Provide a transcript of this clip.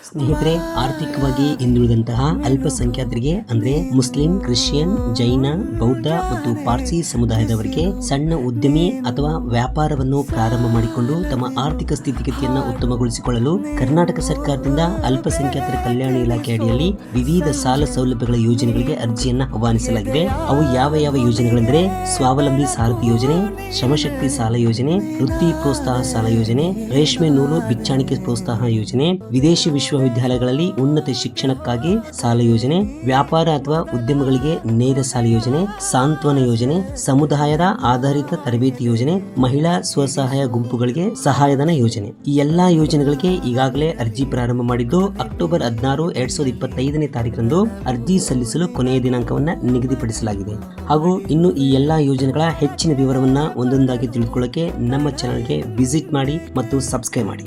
ಸ್ನೇಹಿತರೆ, ಆರ್ಥಿಕವಾಗಿ ಹಿಂದುಳಿದಂತಹ ಅಲ್ಪಸಂಖ್ಯಾತರಿಗೆ ಅಂದ್ರೆ ಮುಸ್ಲಿಂ, ಕ್ರಿಶ್ಚಿಯನ್, ಜೈನ, ಬೌದ್ಧ ಮತ್ತು ಪಾರ್ಸಿ ಸಮುದಾಯದವರಿಗೆ ಸಣ್ಣ ಉದ್ಯಮಿ ಅಥವಾ ವ್ಯಾಪಾರವನ್ನು ಪ್ರಾರಂಭ ಮಾಡಿಕೊಂಡು ತಮ್ಮ ಆರ್ಥಿಕ ಸ್ಥಿತಿಗತಿಯನ್ನು ಉತ್ತಮಗೊಳಿಸಿಕೊಳ್ಳಲು ಕರ್ನಾಟಕ ಸರ್ಕಾರದಿಂದ ಅಲ್ಪಸಂಖ್ಯಾತರ ಕಲ್ಯಾಣ ಇಲಾಖೆ ಅಡಿಯಲ್ಲಿ ವಿವಿಧ ಸಾಲ ಸೌಲಭ್ಯಗಳ ಯೋಜನೆಗಳಿಗೆ ಅರ್ಜಿಯನ್ನ ಆಹ್ವಾನಿಸಲಾಗಿದೆ. ಅವು ಯಾವ ಯಾವ ಯೋಜನೆಗಳೆಂದರೆ ಸ್ವಾವಲಂಬಿ ಸಾರಥಿ ಯೋಜನೆ, ಶ್ರಮಶಕ್ತಿ ಸಾಲ ಯೋಜನೆ, ವೃತ್ತಿ ಪ್ರೋತ್ಸಾಹ ಸಾಲ ಯೋಜನೆ, ರೇಷ್ಮೆ ನೂಲು ಬಿಚ್ಚಾಣಿಕೆ ಪ್ರೋತ್ಸಾಹ ಯೋಜನೆ, ವಿದೇಶಿ ವಿಶ್ವವಿದ್ಯಾಲಯಗಳಲ್ಲಿ ಉನ್ನತ ಶಿಕ್ಷಣಕ್ಕಾಗಿ ಸಾಲ ಯೋಜನೆ, ವ್ಯಾಪಾರ ಅಥವಾ ಉದ್ಯಮಗಳಿಗೆ ನೇರ ಸಾಲ ಯೋಜನೆ, ಸಾಂತ್ವನ ಯೋಜನೆ, ಸಮುದಾಯದ ಆಧಾರಿತ ತರಬೇತಿ ಯೋಜನೆ, ಮಹಿಳಾ ಸ್ವಸಹಾಯ ಗುಂಪುಗಳಿಗೆ ಸಹಾಯಧನ ಯೋಜನೆ. ಈ ಎಲ್ಲಾ ಯೋಜನೆಗಳಿಗೆ ಈಗಾಗಲೇ ಅರ್ಜಿ ಪ್ರಾರಂಭ ಮಾಡಿದ್ದು ಅಕ್ಟೋಬರ್ 16, 2025ನೇ ತಾರೀಕರಂದು ಅರ್ಜಿ ಸಲ್ಲಿಸಲು ಕೊನೆಯ ದಿನಾಂಕವನ್ನ ನಿಗದಿಪಡಿಸಲಾಗಿದೆ. ಹಾಗೂ ಇನ್ನು ಈ ಎಲ್ಲಾ ಯೋಜನೆಗಳ ಹೆಚ್ಚಿನ ವಿವರವನ್ನ ಒಂದೊಂದಾಗಿ ತಿಳಿದುಕೊಳ್ಳಕ್ಕೆ ನಮ್ಮ ಚಾನೆಲ್ಗೆ ವಿಸಿಟ್ ಮಾಡಿ ಮತ್ತು ಸಬ್ಸ್ಕ್ರೈಬ್ ಮಾಡಿ.